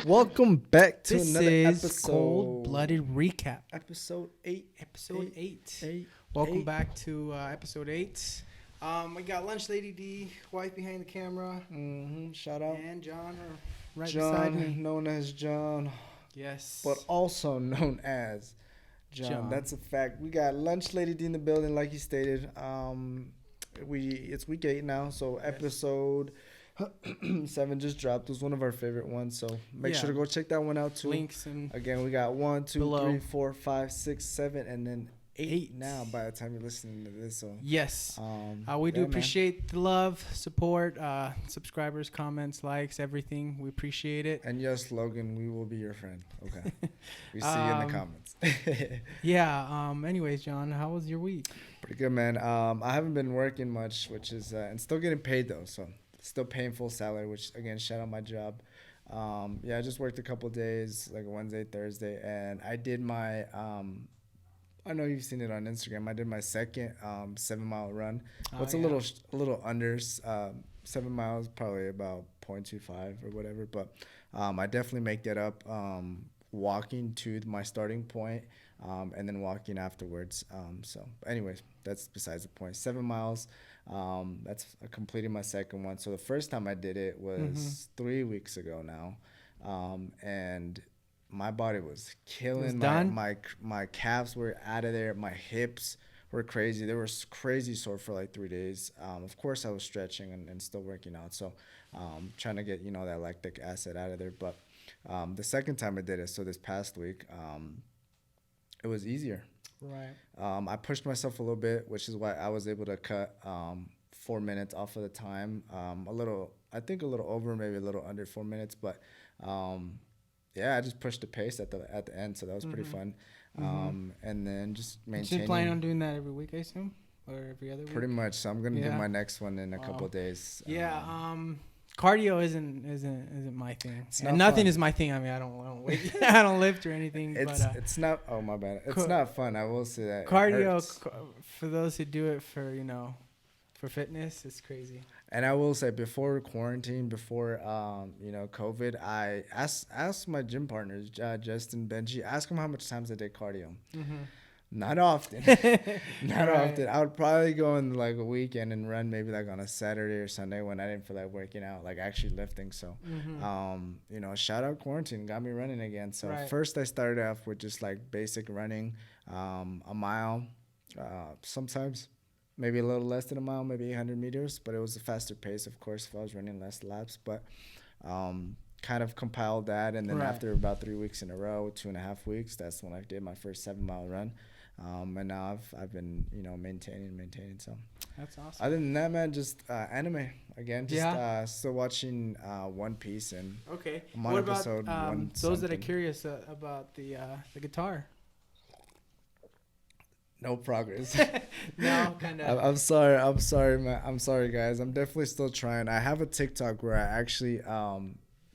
Welcome back to This another is episode. Cold-Blooded Recap. Episode 8. Episode 8. Eight. Welcome back to episode 8. We got Lunch Lady D, wife behind the camera, Shout out. and John right beside me. John, known as John, Yes. but also known as John. John. That's a fact. We got Lunch Lady D in the building, like you stated. It's week 8 now, so Yes. episode 7 just dropped. It was one of our favorite ones, so make sure to go check that one out too. Links and Again, we got 1, 2, below. 3, 4, 5, 6, 7, and then 8 8 now by the time you're listening to this. So yes. We do yeah, man. appreciate the love, support, subscribers, comments, likes, everything. We appreciate it. And yes, Logan, we will be your friend. Okay. We see you in the comments. Yeah. Anyways, John, how was your week? Pretty good, man. I haven't been working much, which is and still getting paid though, so still paying full salary. Which again, shout out my job. Yeah, I just worked a couple days, like Wednesday, Thursday, and I did my. I know you've seen it on Instagram. I did my second 7-mile run. It's a little under 7 miles, probably about 0.25 or whatever. But I definitely make that up walking to my starting point and then walking afterwards. So, anyways, that's besides the point. 7 miles. That's completing my second one. So the first time I did it was 3 weeks ago now, and my body was killing. My calves were out of there. My hips were crazy. They were crazy sore for like 3 days. Of course, I was stretching and still working out. So trying to get, that lactic acid out of there. But the second time I did it, so this past week, it was easier. Right. I pushed myself a little bit, which is why I was able to cut 4 minutes off of the time. A little over, maybe a little under 4 minutes. But yeah, I just pushed the pace at the end, so that was pretty fun. And then just maintaining. You planning on doing that every week, I assume, or every other week? Pretty much. So I'm gonna do my next one in a couple of days. Yeah. Cardio isn't my thing, and nothing is my thing. I mean, I don't weight, I don't lift or anything. It's not. Oh my bad. It's not fun. I will say that. Cardio for those who do it for for fitness, it's crazy. And I will say, before quarantine, before COVID, I asked my gym partners, Justin, Benji, ask them how much times they did cardio. Not often. Not often. I would probably go in like a weekend and run maybe like on a Saturday or Sunday when I didn't feel like working out, like actually lifting. So, shout out quarantine, got me running again. So first I started off with just like basic running, a mile, sometimes maybe a little less than a mile, maybe 800 meters, but it was a faster pace, of course, if I was running less laps. But kind of compiled that, and then after about 3 weeks in a row, 2.5 weeks, that's when I did my first 7-mile run. And now I've been maintaining. So that's awesome. Other than that, man, just anime again. Just still watching One Piece, and I'm on what episode about 1 those that are curious about the guitar? No progress. No, kind of. I'm sorry, man. I'm sorry, guys. I'm definitely still trying. I have a TikTok where I actually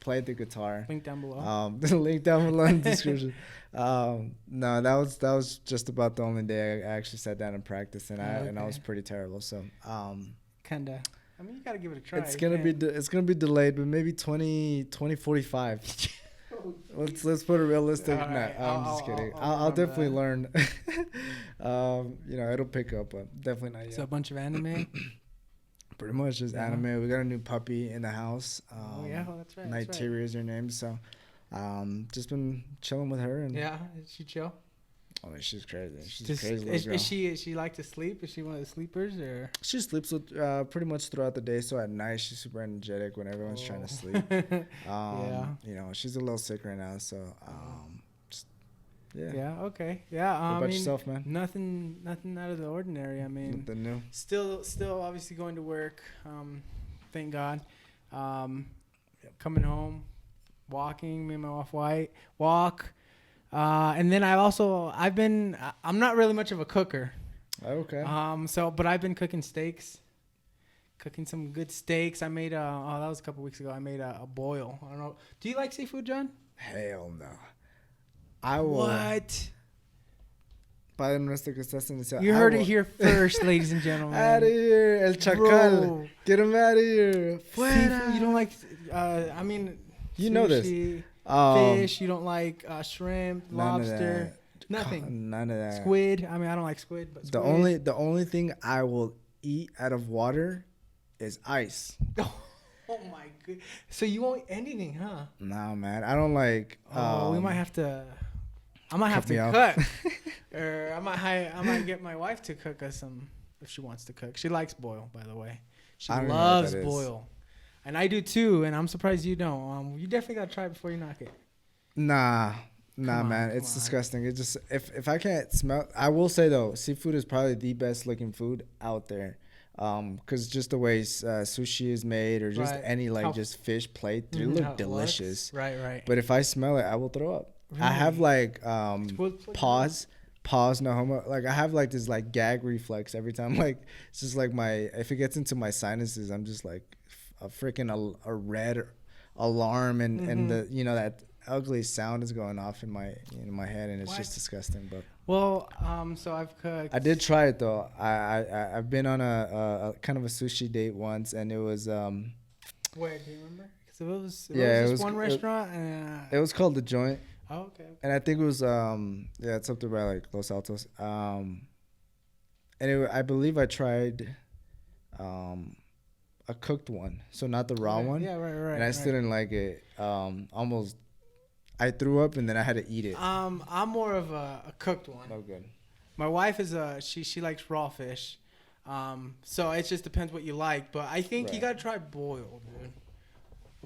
played the guitar. Link down below. The link down below in the description. No, that was just about the only day I actually sat down and practiced, and I was pretty terrible. So kinda. I mean, you gotta give it a try. It's gonna be delayed, but maybe 2045. Let's put a realistic. Right. I'm just kidding. I'll definitely learn. It'll pick up, but definitely not yet. So a bunch of anime. Pretty much just anime. We got a new puppy in the house. That's right. Nighteria is her name. So, just been chilling with her. And is she chill? Oh, she's crazy. She's a crazy little girl. Is she like to sleep? Is she one of the sleepers, or? She sleeps pretty much throughout the day. So at night she's super energetic when everyone's trying to sleep. She's a little sick right now. So, yeah. Yeah. Okay. Yeah. What about yourself, man? Nothing out of the ordinary. I mean, nothing new. Still obviously going to work. Thank God. Coming home, walking. Me and my wife walk. And then I'm not really much of a cooker. Okay. But I've been cooking steaks, cooking some good steaks. I made that was a couple weeks ago. I made a boil. I don't know. Do you like seafood, John? Hell no. I will. What? Padre Nuestro que estás en el cielo. You heard it here first, ladies and gentlemen. Out of here, El Chacal. Bro. Get him out of here. Seafood, you don't like, I mean, You know this. Fish, you don't like shrimp, lobster, nothing. None of that. Squid, I mean, I don't like squid, but The only thing I will eat out of water is ice. Oh my god! So you won't eat anything, huh? No, man, I don't like. We might have to. I might have to cook, or I might get my wife to cook us some if she wants to cook. She likes boil, by the way. She loves boil, and I do too. And I'm surprised you don't. You definitely gotta try it before you knock it. Nah, man, it's disgusting. It just if I can't smell, I will say though, seafood is probably the best looking food out there. Because just the way sushi is made, or just any just fish plate, they look delicious. Right. But if I smell it, I will throw up. Really? I have like pause, no homo. Like I have like this like gag reflex every time. Like it's just like if it gets into my sinuses, I'm just like a freaking a red alarm, and the that ugly sound is going off in my head, and it's just disgusting. But so I've cooked. I did try it though. I've been on a kind of a sushi date once, and it was Where do you remember? Because it was one restaurant. It was called The Joint. Oh, okay. And I think it was it's up there by like Los Altos. And I believe I tried a cooked one, so not the raw one. Yeah, right. And I still didn't like it. Almost. I threw up, and then I had to eat it. I'm more of a cooked one. Oh, good. My wife is she likes raw fish, so it just depends what you like. But I think you gotta try boiled, dude.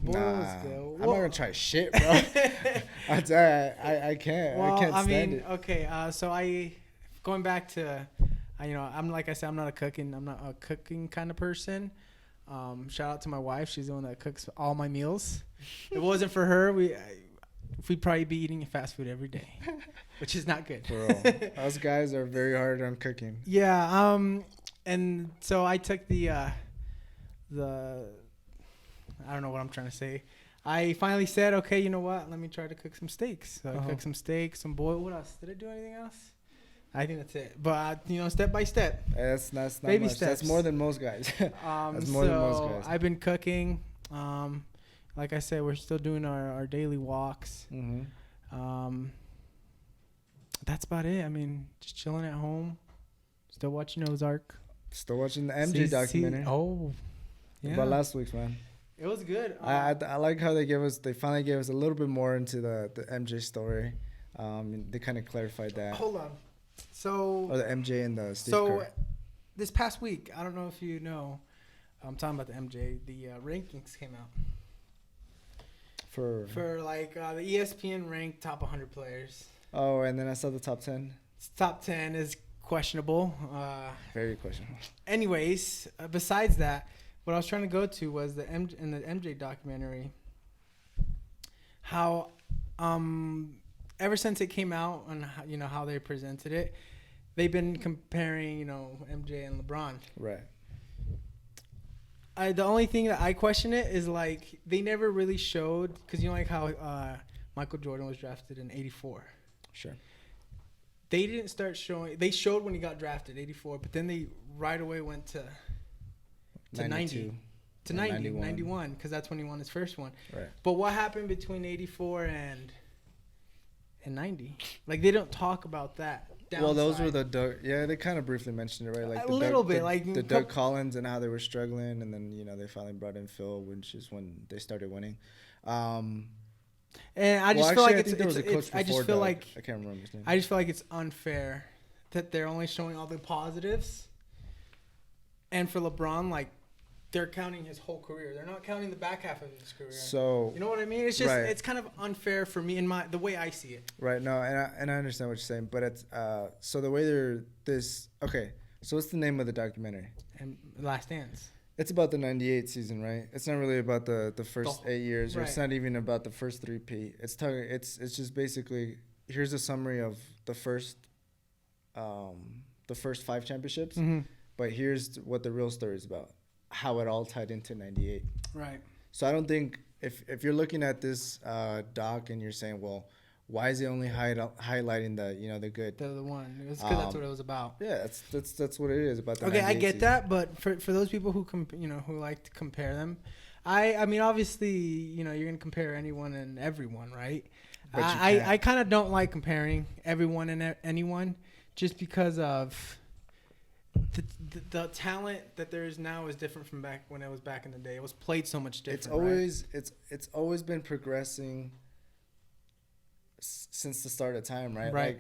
Boiled is good. I'm not gonna try shit, bro. I can't. Well, I can't stand it. Okay. So going back to, I'm like I said, I'm not a cooking kind of person. Shout out to my wife. She's the one that cooks all my meals. If it wasn't for her, we'd probably be eating fast food every day, which is not good. Bro, us guys are very hard on cooking. Yeah. And so I took the I don't know what I'm trying to say. I finally said, okay, you know what? Let me try to cook some steaks. So I cooked some steaks, some boiled. What else? Did I do anything else? I think that's it. But step by step. That's not baby much. steps. That's more than most guys. That's more than most guys. I've been cooking. Like I said, we're still doing our daily walks. That's about it. I mean, just chilling at home. Still watching Ozark. Still watching the MJ documentary. Yeah. About last week's, man. It was good. I like how they finally gave us a little bit more into the MJ story. They kind of clarified that. Hold on. Or the MJ and the Steve Kerr. This past week, I don't know if you know, I'm talking about the MJ. The rankings came out for like the ESPN ranked top 100 players. Oh, and then I saw the top 10. Top 10 is questionable. Very questionable. Anyways, besides that, what I was trying to go to was in the MJ documentary, how ever since it came out and how they presented it, they've been comparing MJ and LeBron. Right. The only thing that I question it is like they never really showed, because like how Michael Jordan was drafted in '84. Sure. They didn't start showing. They showed when he got drafted, '84, but then they right away went to 90. To 90, 91, because that's when he won his first one. Right. But what happened between 84 and 90? Like, they don't talk about that. Downside. Well, those were the Doug. Yeah, they kind of briefly mentioned it, right? Like a little bit, the Doug Collins and how they were struggling, and then they finally brought in Phil, which is when they started winning. And I just feel like I just feel like I can't remember his name. I just feel like it's unfair that they're only showing all the positives, and for LeBron, like, they're counting his whole career. They're not counting the back half of his career. So you know what I mean? It's just it's kind of unfair for me in the way I see it. Right. No, and I understand what you're saying, but it's so the way they're this. Okay. So what's the name of the documentary? And Last Dance. It's about the '98 season, right? It's not really about the first 8 years, or it's not even about the first 3P. It's just basically, here's a summary of the first 5 championships, but here's what the real story is about. How it all tied into '98. Right. So I don't think if you're looking at this doc and you're saying, well, Why is it only highlighting the good? The one. It's because that's what it was about. Yeah, that's what it is about. Okay, I get that, but for those people who who like to compare them, I mean obviously you're gonna compare anyone and everyone, right? But I kind of don't like comparing everyone and anyone just because of the talent that there is now is different from back when it was back in the day. It was played so much different. It's always been progressing since the start of time, right? Right.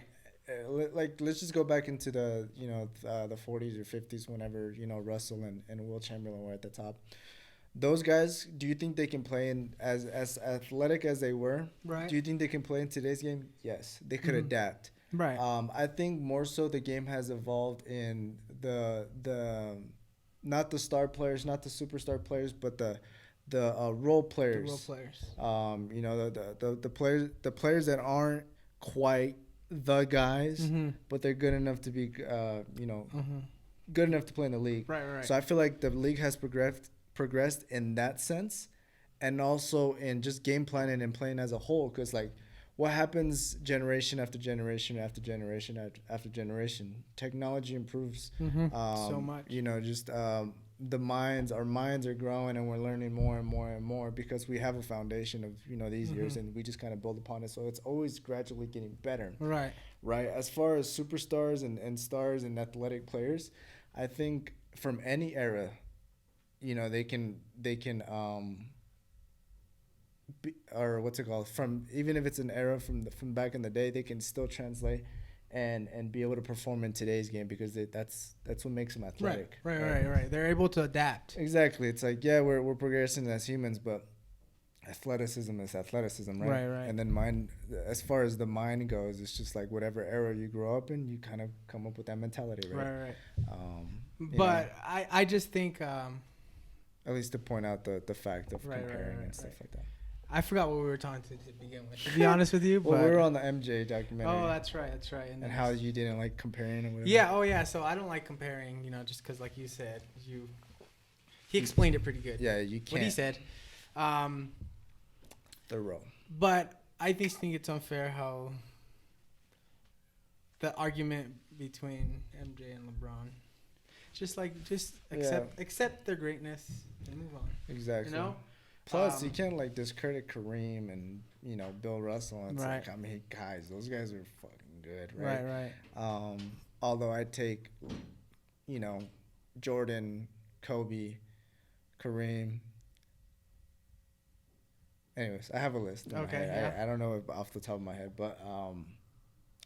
Like let's just go back into the the 40s or 50s whenever Russell and Will Chamberlain were at the top. Those guys, do you think they can play in as athletic as they were? Right. Do you think they can play in today's game? Yes, they could adapt. Right. I think more so the game has evolved in the not the star players, not the superstar players, but the role players. The role players. The players that aren't quite the guys, but they're good enough to be good enough to play in the league. Right. So I feel like the league has progressed in that sense, and also in just game planning and playing as a whole. Because like, what happens generation after generation after generation after generation? Technology improves so much. Our minds are growing, and we're learning more and more and more because we have a foundation of these years, and we just kind of build upon it. So it's always gradually getting better. Right. As far as superstars and stars and athletic players, I think from any era, they can or what's it called, from even if it's an era from back in the day, they can still translate and be able to perform in today's game because that's what makes them athletic. Right. They're able to adapt. Exactly. It's like, yeah, we're progressing as humans, but athleticism is athleticism, right? Right. And then mind, as far as the mind goes, it's just like whatever era you grow up in, you kind of come up with that mentality, right? But I just think at least to point out the fact of comparing and stuff like that. I forgot what we were talking to begin with, to be honest with you. Well, we were on the MJ documentary. Oh, that's right. And how you didn't like comparing and whatever. Yeah, so I don't like comparing, just because, like you said, he explained it pretty good. Yeah, you can't. What he said. The role. But I just think it's unfair how the argument between MJ and LeBron, just accept their greatness and move on. Exactly. Plus, you can't like discredit Kareem and Bill Russell. It's like, I mean, guys, those guys are fucking good, right? Right. Although I take, Jordan, Kobe, Kareem. Anyways, I have a list. Okay. I don't know off the top of my head, but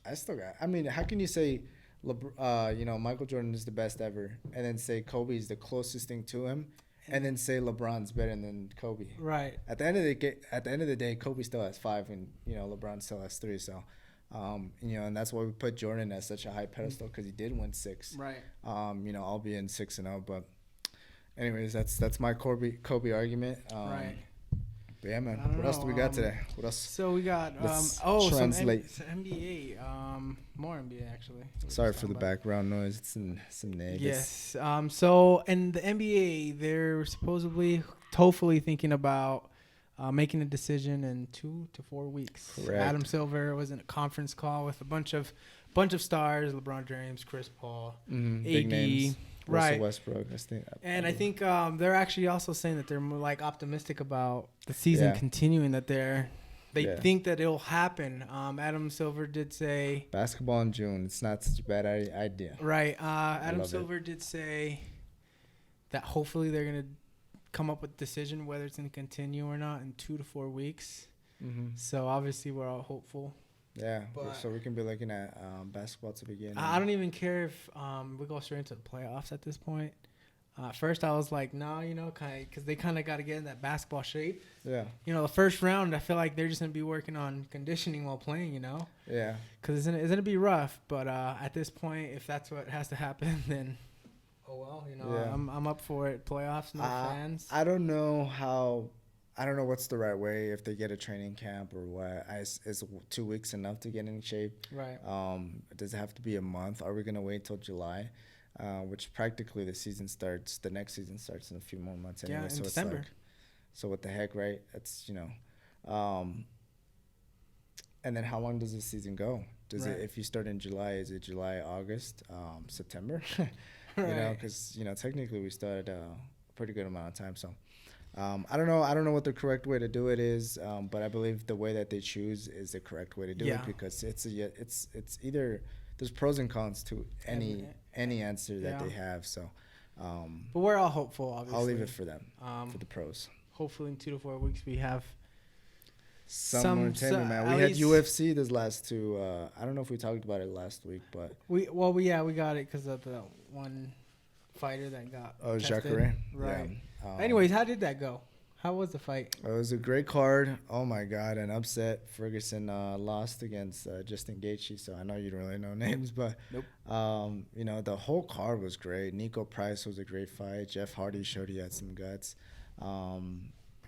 I still got. I mean, how can you say, Michael Jordan is the best ever, and then say Kobe is the closest thing to him? And then say LeBron's better than Kobe. Right. At the end of the day, Kobe still has 5, and LeBron still has 3. So, and that's why we put Jordan at such a high pedestal because he did win 6. Right. I'll be in 6-0, but anyways, that's my Kobe argument. Right. But yeah, man. What else do we got today? What else? So we got translate. some NBA, more NBA actually. Sorry for the background noise. It's in some neighbors. Yes. So in the NBA, they're hopefully thinking about making a decision in 2 to 4 weeks. Correct. Adam Silver was in a conference call with a bunch of stars: LeBron James, Chris Paul, AD. Big names. Russell Westbrook, I think they're actually also saying that they're more like optimistic about the season continuing. That they think that it'll happen. Adam Silver did say basketball in June. It's not such a bad idea. Right. Adam Silver did say that hopefully they're gonna come up with a decision whether it's gonna continue or not in 2 to 4 weeks. So obviously we're all hopeful. Yeah, so we can be looking at basketball to begin. I don't even care if we go straight into the playoffs at this point. First, I was like, no, because they kind of got to get in that basketball shape. Yeah. The first round, I feel like they're just going to be working on conditioning while playing, Yeah. Because it's going to be rough. But at this point, if that's what has to happen, then, I'm up for it. Playoffs, no fans. I don't know what's the right way, if they get a training camp or what. Is 2 weeks enough to get in shape? Right. Does it have to be a month? Are we going to wait till July? Which practically the next season starts in a few more months anyway. Yeah, in so December. So what the heck, right? It's, And then how long does the season go? Does Right. it, if you start in July, is it July, August, September? Right. Because technically we started a pretty good amount of time. So I don't know. I don't know what the correct way to do it is, but I believe the way that they choose is the correct way to do it Yeah. because it's either there's pros and cons to any answer that Yeah. they have. So But we're all hopeful, obviously. I'll leave it for them, for the Um, pros. hopefully in 2 to 4 weeks we have Some more entertainment, man. at We had least- UFC this last two. I don't know if we talked about it last week, but we got it because of the one fighter that got tested. Jacare. Right. Yeah. Anyways, how did that go? How was the fight? It was a great card. Oh my God, an upset. Ferguson lost against Justin Gaethje, so I know you don't really know names, but Nope. the whole card was great. Nico Price was a great fight. Jeff Hardy showed he had some guts.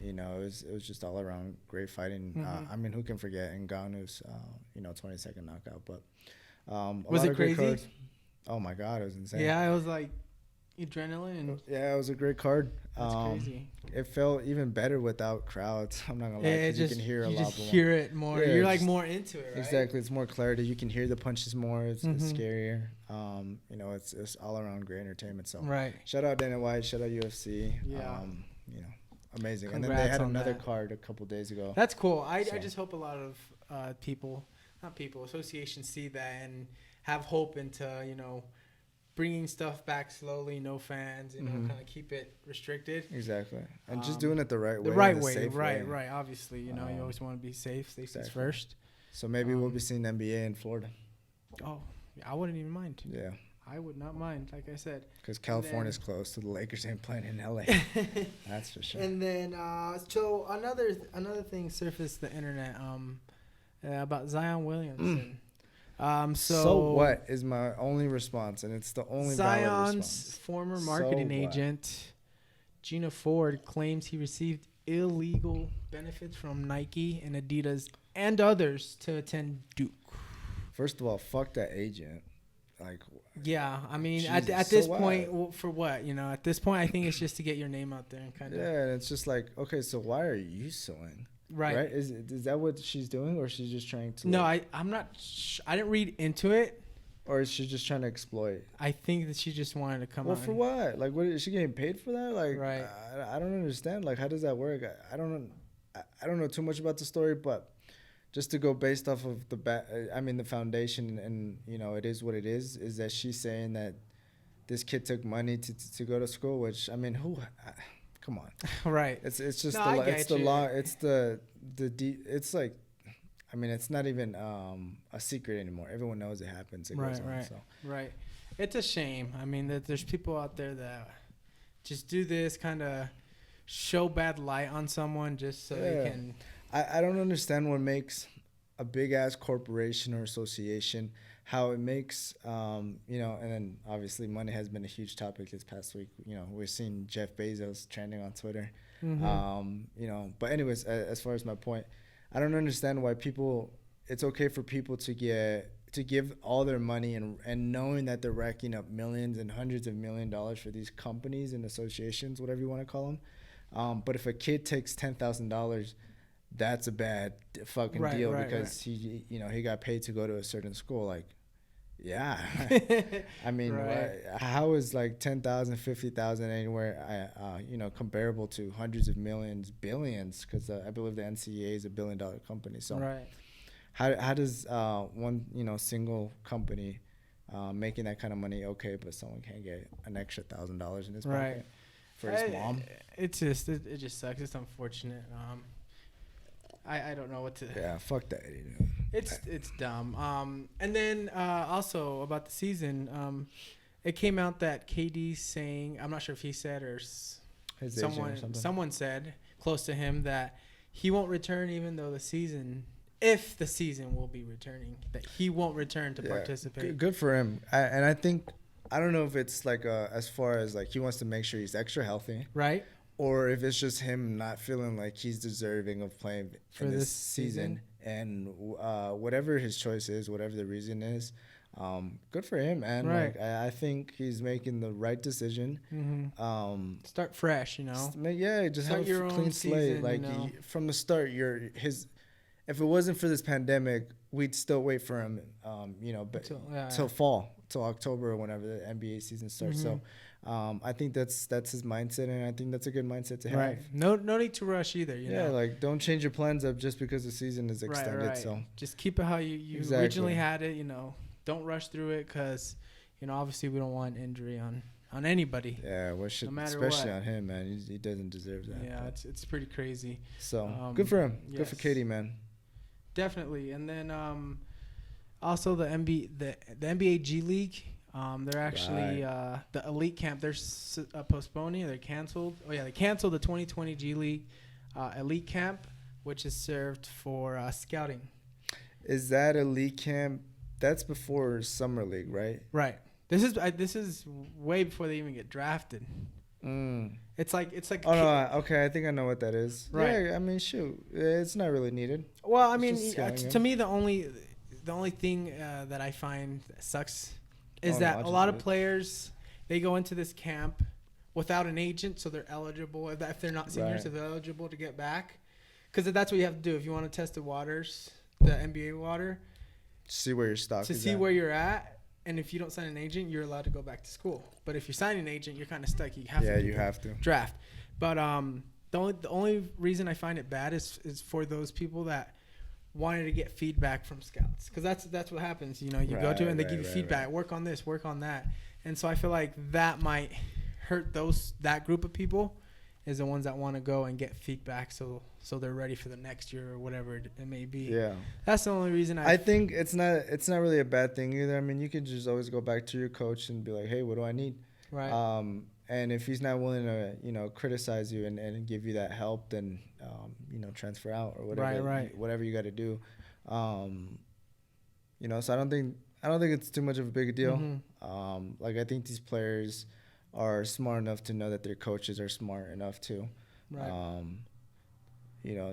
It was just all around great fighting. Mhm. I mean, who can forget Ngannou's 20-second knockout? But Was it crazy? Cards. Oh my God, it was insane. Yeah, it was like adrenaline. And Yeah, it was a great card. that's crazy. It felt even better without crowds. I'm not gonna lie, Yeah, 'cause you can hear a you lot just more. hear it more. Yeah, You're like just- more into it, right? Exactly, it's more clarity. You can hear the punches more. It's Mhm. scarier. It's all around great entertainment. So Right. shout out Dana White. Shout out UFC. Yeah. Amazing. And then they Congrats had on another that. card a couple days ago. That's cool. I So- just hope a lot of associations see that and have hope into, bringing stuff back slowly, no fans, Mhm. kind of keep it restricted. Exactly, and just Um, doing it the right way. The right the way, safe right, way. right. Obviously, you always want to be safe. Safety's Exactly. first. So maybe we'll Um, be seeing NBA in Florida. Oh, I wouldn't even mind. Yeah, I would not mind, like I said. because California's close, so the Lakers ain't playing in LA. That's for sure. And then, so another thing surfaced the internet about Zion Williamson. So what is my only response, and it's the only valid Zion's response. former So marketing what? agent, Gina Ford, claims he received illegal benefits from Nike and Adidas and others to attend Duke. First of all, fuck that agent. Like, Yeah, I mean, Jesus, at so this what? point, for what? At this point, I think it's just to get your name out there and kind of. yeah, and it's just like, okay, so why are you suing? Right. Is that what she's doing, or she's just trying to? No, like, I'm not. I didn't read into it. or is she just trying to exploit? I think that she just wanted to come Well, out. for and- what? Like, what is she getting paid for that? Like, Right. I don't understand. Like, how does that work? I don't know. I don't know too much about the story, but just to go based off of the foundation, and it is what it is that she's saying that this kid took money to go to school, which I mean, come on. Right. It's just No, I it's get the you. law. It's it's like, I mean, it's not even a secret anymore. Everyone knows it happens. It goes on. Right. So Right. It's a shame. I mean, that there's people out there that just do this kind of show bad light on someone just so they Yeah. can. I don't understand what makes a big ass corporation or association, how it makes and then obviously money has been a huge topic this past week. We're seeing Jeff Bezos trending on Twitter. But anyways, as far as my point, I don't understand why it's okay for people to give all their money and knowing that they're racking up millions and hundreds of $1,000,000 for these companies and associations, whatever you want to call them. But if a kid takes $10,000, that's a bad fucking Right, deal right, because he got paid to go to a certain school. Like, yeah. I mean, Right. how is like 10,000, 50,000 anywhere, comparable to hundreds of millions, billions? Because I believe the NCAA is $1 billion company. So Right. how does one single company making that kind of money okay, but someone can't get an extra $1,000 in his pocket Right. for his mom? It just sucks. It's unfortunate. I don't know what to. Yeah, fuck that idiot. It's dumb. And then also about the season, it came out that KD's saying, I'm not sure if he said or His agent or something. someone said close to him that he won't return even though if the season will be returning, that he won't return to participate. Good for him. And I think, I don't know if it's like as far as like he wants to make sure he's extra healthy, Right? or if it's just him not feeling like he's deserving of playing For in this this season. And whatever his choice is, whatever the reason is, good for him, man. Right. Like, I think he's making the right decision. Mm-hmm. Start fresh, Just Start have your a own clean slate. season, Like you know. from the start, if it wasn't for this pandemic, we'd still wait for him, but till fall, till October or whenever the NBA season starts. So, I think that's his mindset, and I think that's a good mindset to have. Right. No need to rush either. You know? Like don't change your plans up just because the season is extended. Right. So just keep it how you originally had it. You know, don't rush through it because, you know, obviously we don't want injury on anybody. Yeah, no matter especially what. On him, man. He doesn't deserve that. Yeah, it's pretty crazy. So good for him. Yes. Good for KD, man. Definitely. And then also the NBA G League. They're actually the elite camp. They're postponing. They're canceled. Oh yeah, they canceled the 2020 G League elite camp, which is served for scouting. Is that elite camp? That's before summer league, right? Right. This is way before they even get drafted. It's like. Oh no! Okay, I think I know what that is. Right. Yeah, I mean, shoot, it's not really needed. Well, I mean, to me, the only thing that I find that sucks is that a lot of players, they go into this camp without an agent, so they're eligible. If they're not seniors, they're eligible to get back, because that's what you have to do if you want to test the waters, the NBA water. See where your stock is to see where you're at. And if you don't sign an agent, you're allowed to go back to school. But if you sign an agent, you're kind of stuck. You have to draft. But the only reason I find it bad is for those people that wanted to get feedback from scouts, because that's what happens. You know, you go to it and they give you feedback. Work on this, work on that. And so I feel like that might hurt that group of people, is the ones that want to go and get feedback so they're ready for the next year or whatever it may be. Yeah. That's the only reason I think it's not really a bad thing either. I mean, you can just always go back to your coach and be like, hey, what do I need? Right. And if he's not willing to, criticize you and give you that help, then, transfer out or whatever, whatever you got to do. So I don't think it's too much of a big deal. Mm-hmm. I think these players are smart enough to know that their coaches are smart enough too. Right.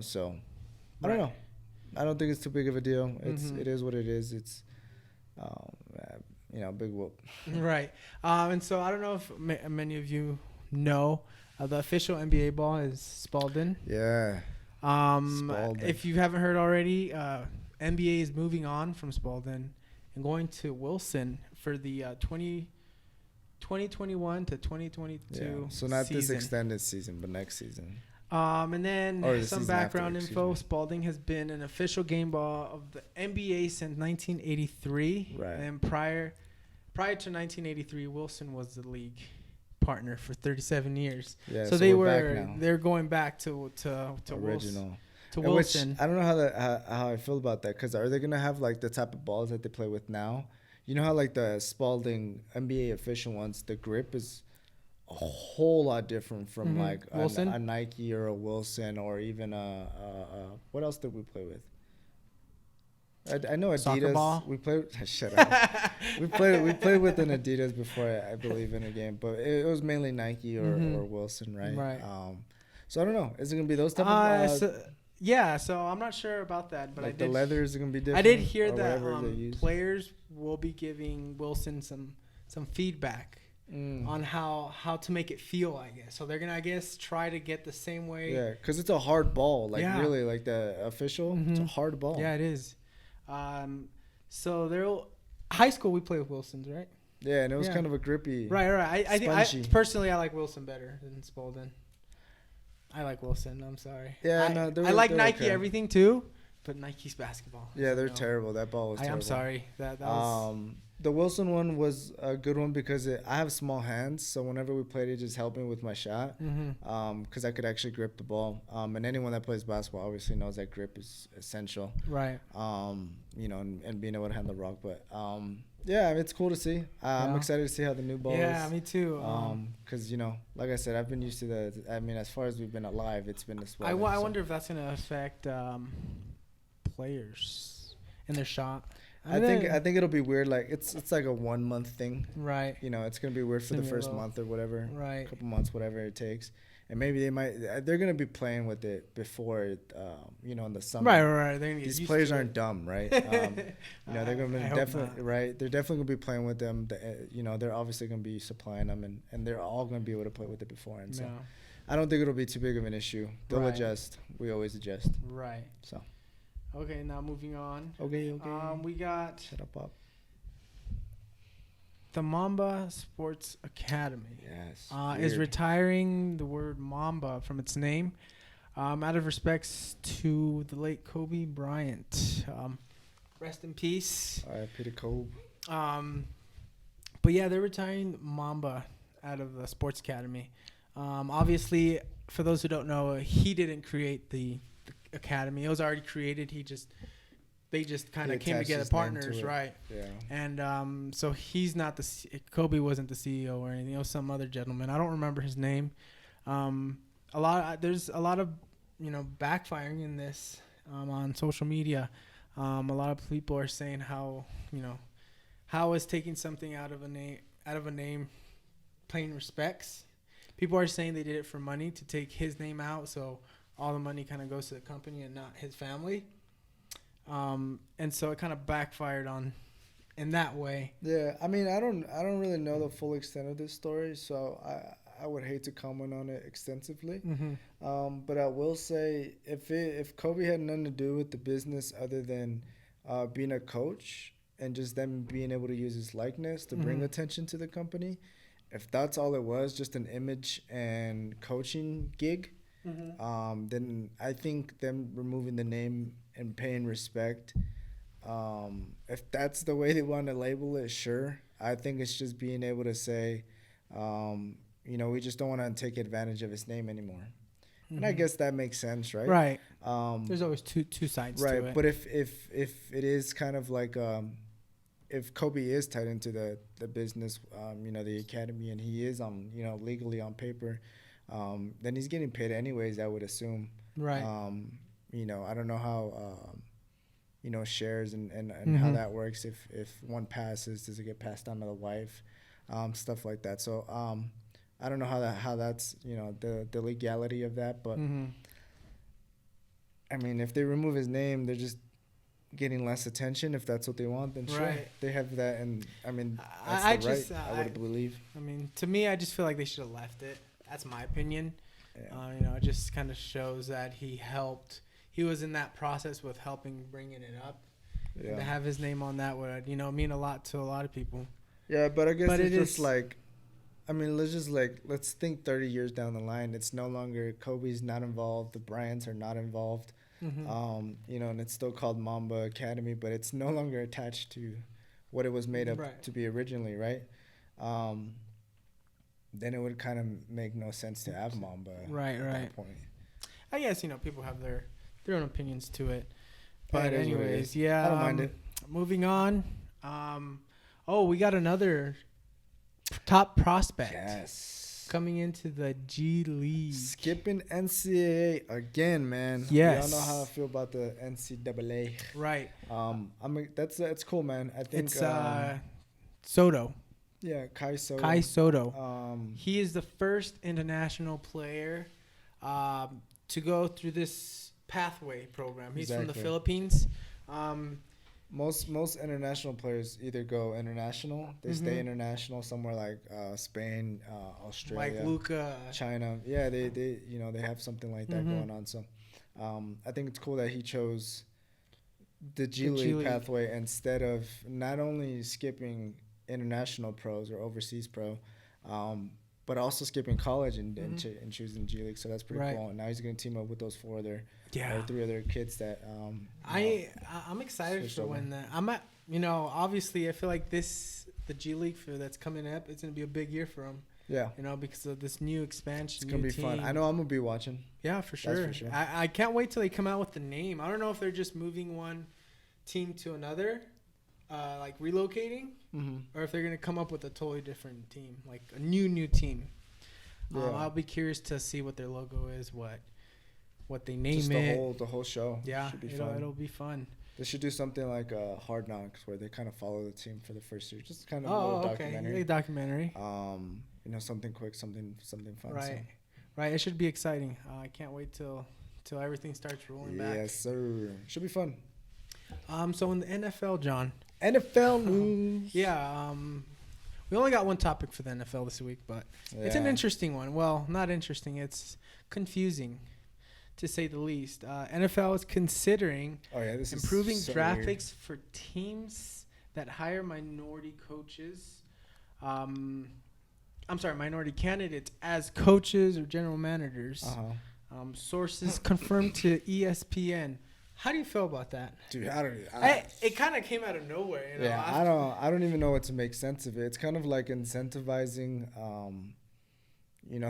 So I don't know. I don't think it's too big of a deal. It is what it is. It's, big whoop. Right. And so I don't know if many of you know, the official NBA ball is Spalding. Yeah. Spalding. If you haven't heard already, NBA is moving on from Spalding and going to Wilson for the 2021 to 2022 So not season. This extended season, but next season. And then some background info. Spalding has been an official game ball of the NBA since 1983. Right. And prior to 1983, Wilson was the league partner for 37 years. Yeah, so they're going back to original. To Wilson. Which, I don't know how I feel about that, because are they gonna have like the type of balls that they play with now? You know how like the Spalding NBA official ones, the grip is a whole lot different from like a Nike or a Wilson or even what else did we play with? I know Adidas. Soccer ball? We played. Shut up. we played with an Adidas before, I believe, in a game, but it was mainly Nike or Wilson, right? Right. So I don't know. Is it gonna be those type of? So I'm not sure about that, but like the leather is gonna be different. I did hear that players will be giving Wilson some feedback on how to make it feel, I guess. So they're gonna, I guess, try to get the same way. Yeah, because it's a hard ball. Really, like the official, it's a hard ball. Yeah, it is. So high school we played with Wilsons, right? Yeah, and it was kind of a grippy. Right. I think personally I like Wilson better than Spalding. I like Wilson. I'm sorry. Yeah, I like Nike everything too, but Nike's basketball. Yeah, they're terrible. That ball was terrible. I'm sorry. That was. The Wilson one was a good one because I have small hands, so whenever we played, it just helped me with my shot. Because I could actually grip the ball. And anyone that plays basketball obviously knows that grip is essential. Right. And being able to handle the rock, but it's cool to see. I'm excited to see how the new ball is. Yeah, me too. Because like I said, I've been used to the. I mean, as far as we've been alive, it's been this. I wonder if that's gonna affect players and their shot. I think it'll be weird. Like it's like a 1 month thing. Right. It's gonna be weird for the first month or whatever. Right. Couple months, whatever it takes. And maybe they're gonna be playing with it before, in the summer. Right. These players aren't dumb, right? They're gonna be definitely right. They're definitely gonna be playing with them. They're obviously gonna be supplying them, and they're all gonna be able to play with it before. And so, I don't think it'll be too big of an issue. They'll adjust. We always adjust. Right. So. Okay, now moving on. Okay. We got Shut up, Pop. the Mamba Sports Academy. Yes. Is weird. retiring the word Mamba from its name, out of respects to the late Kobe Bryant. Rest in peace. R.I.P. to Kobe. But yeah, they're retiring Mamba out of the Sports Academy. Obviously, for those who don't know, he didn't create the academy. It was already created. They just kind He of came attached together, his name partners, to it. right? Yeah. And so he's not Kobe wasn't the CEO or anything. It was some other gentleman. I don't remember his name. There's a lot of backfiring in this on social media. A lot of people are saying how is taking something out of a name paying respects. People are saying they did it for money to take his name out, so all the money kind of goes to the company and not his family. And so it kind of backfired in that way. Yeah, I mean, I don't really know the full extent of this story, so I would hate to comment on it extensively. Mm-hmm. But I will say, if Kobe had nothing to do with the business other than being a coach and just them being able to use his likeness to bring attention to the company, if that's all it was, just an image and coaching gig, then I think them removing the name and paying respect, if that's the way they want to label it, sure. I think it's just being able to say, we just don't want to take advantage of his name anymore. And I guess that makes sense, right? Right. There's always two sides to it. Right, but if it is kind of like if Kobe is tied into the business, the academy, and he is on legally on paper, then he's getting paid anyways, I would assume. Right. I don't know how shares and how that works. If one passes, does it get passed on to the wife? Stuff like that. So I don't know how that's the legality of that, but I mean, if they remove his name, they're just getting less attention. If that's what they want, then sure, they have that. And I mean, that's I would believe. I mean, to me, I just feel like they should have left it. That's my opinion. Yeah. It just kind of shows that he was in that process with helping bringing it up. Yeah. And to have his name on that would mean a lot to a lot of people. Yeah, but I guess it's just like, I mean, let's think 30 years down the line. It's no longer Kobe's not involved. The Bryants are not involved. And it's still called Mamba Academy, but it's no longer attached to what it was made up to be originally, right? Then it would kind of make no sense to have Mamba at that point. I guess, people have their own opinions to it. But anyways, I don't mind it. Moving on. We got another top prospect. Yes. Coming into the G League. Skipping NCAA again, man. Yes. We all know how I feel about the NCAA. Right. That's cool, man. I think it's Soto. Yeah, Kai Soto. Kai Soto. He is the first international player to go through this pathway program. He's from the Philippines. Most international players either go international, they stay international somewhere like Spain, Australia, like Luka, China. Yeah, they have something like that going on. So I think it's cool that he chose the G League pathway instead of not only skipping international pros or overseas pro, but also skipping college and choosing G League. So that's pretty cool. And now he's going to team up with those three other kids that I'm excited for when that. Obviously I feel like the G League that's coming up, it's going to be a big year for him. Yeah. Because of this new expansion. It's going to be fun. I know I'm going to be watching. Yeah, for sure. That's for sure. I can't wait till they come out with the name. I don't know if they're just moving one team to another, like relocating, or if they're going to come up with a totally different team, like a new team. Yeah. I'll be curious to see what their logo is, what they name it. The whole show. Yeah, should be fun. It'll be fun. They should do something like Hard Knocks, where they kind of follow the team for the first year. Just kind of a little documentary. Okay, documentary. Something quick, something fun. Right, right. It should be exciting. I can't wait till everything starts rolling back. Yes, sir. Should be fun. So in the NFL, John. NFL news. Yeah. We only got one topic for the NFL this week, but it's an interesting one. Well, not interesting. It's confusing, to say the least. NFL is considering This improving is so draft weird. picks for teams that hire minority coaches. Minority candidates as coaches or general managers. Sources confirmed to ESPN. How do you feel about that? Dude, It kind of came out of nowhere. You know? Yeah, I don't even know what to make sense of it. It's kind of like incentivizing,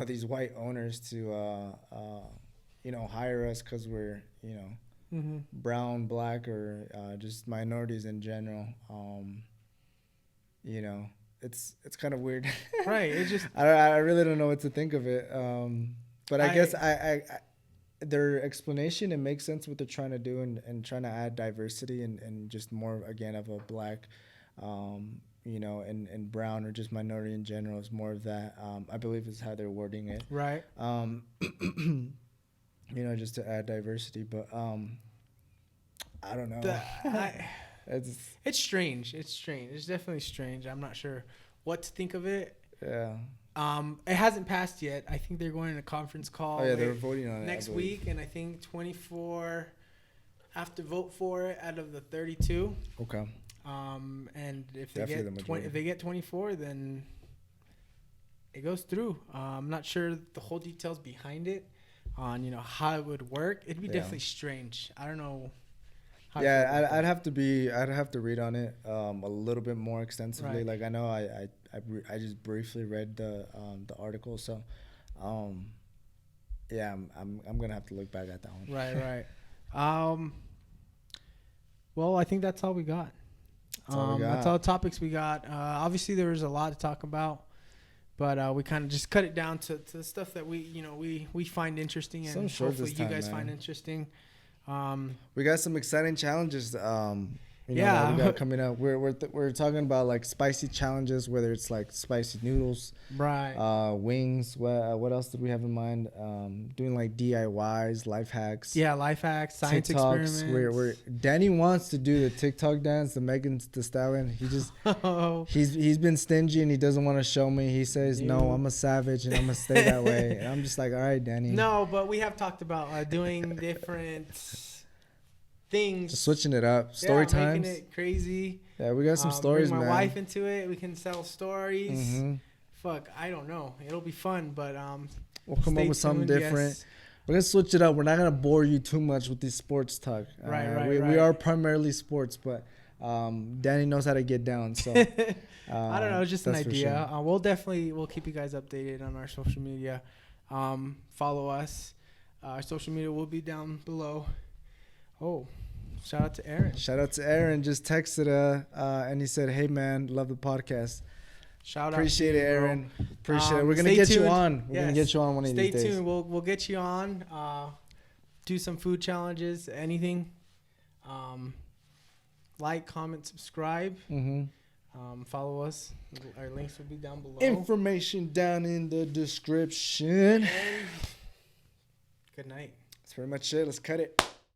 these white owners to, hire us because we're, brown, black, or just minorities in general. It's kind of weird. Right. It just I really don't know what to think of it. But I guess I their explanation, it makes sense what they're trying to do and trying to add diversity and just more, again, of a black, and brown or just minority in general is more of that. I believe is how they're wording it. right. Just to add diversity. But I don't know. It's strange. It's definitely strange. I'm not sure what to think of it. Yeah. It hasn't passed yet. I think they're going to a conference call. Oh yeah, they're voting on it next week, and I think 24 have to vote for it out of the 32. Okay. And if Definitely they get 24, then it goes through. I'm not sure the whole details behind it, on how it would work. It'd be definitely strange. I don't know. I'd have to read on it a little bit more extensively. Right. Like I know I just briefly read the article, so I'm gonna have to look back at that one. Right. Well, I think that's all we got. That's all the topics we got. Obviously, there was a lot to talk about, but we kind of just cut it down to the stuff that we find interesting, and hopefully you guys find interesting. We got some exciting challenges. We got coming up. We're talking about like spicy challenges, whether it's like spicy noodles, right? Wings. What else did we have in mind? Doing like DIYs, life hacks. Yeah, life hacks, science TikToks. experiments. Danny wants to do the TikTok dance, the Megan Thee Stallion. He just he's been stingy and he doesn't want to show me. He says, "No, I'm a savage and I'm gonna stay that way." And I'm just like, "All right, Danny." No, but we have talked about doing different things, just switching it up. Story times, making it crazy. Yeah, we got some stories, bring man. my wife into it. We can sell stories. Mm-hmm. Fuck, I don't know. It'll be fun, but we'll come up with something different. Yes. We're gonna switch it up. We're not gonna bore you too much with this sports talk. Right. We are primarily sports, but Danny knows how to get down. So I don't know. It's just an idea. Sure. We'll keep you guys updated on our social media. Follow us. Our social media will be down below. Oh, shout out to Aaron. Just texted and he said, "Hey man, love the podcast." Appreciate it, Aaron. Appreciate it. We're gonna get you on. We're gonna get you on one of these days. Stay tuned. We'll get you on. Do some food challenges. Anything. Like, comment, subscribe. Mm-hmm. Follow us. Our links will be down below. Information down in the description. Good night. That's pretty much it. Let's cut it.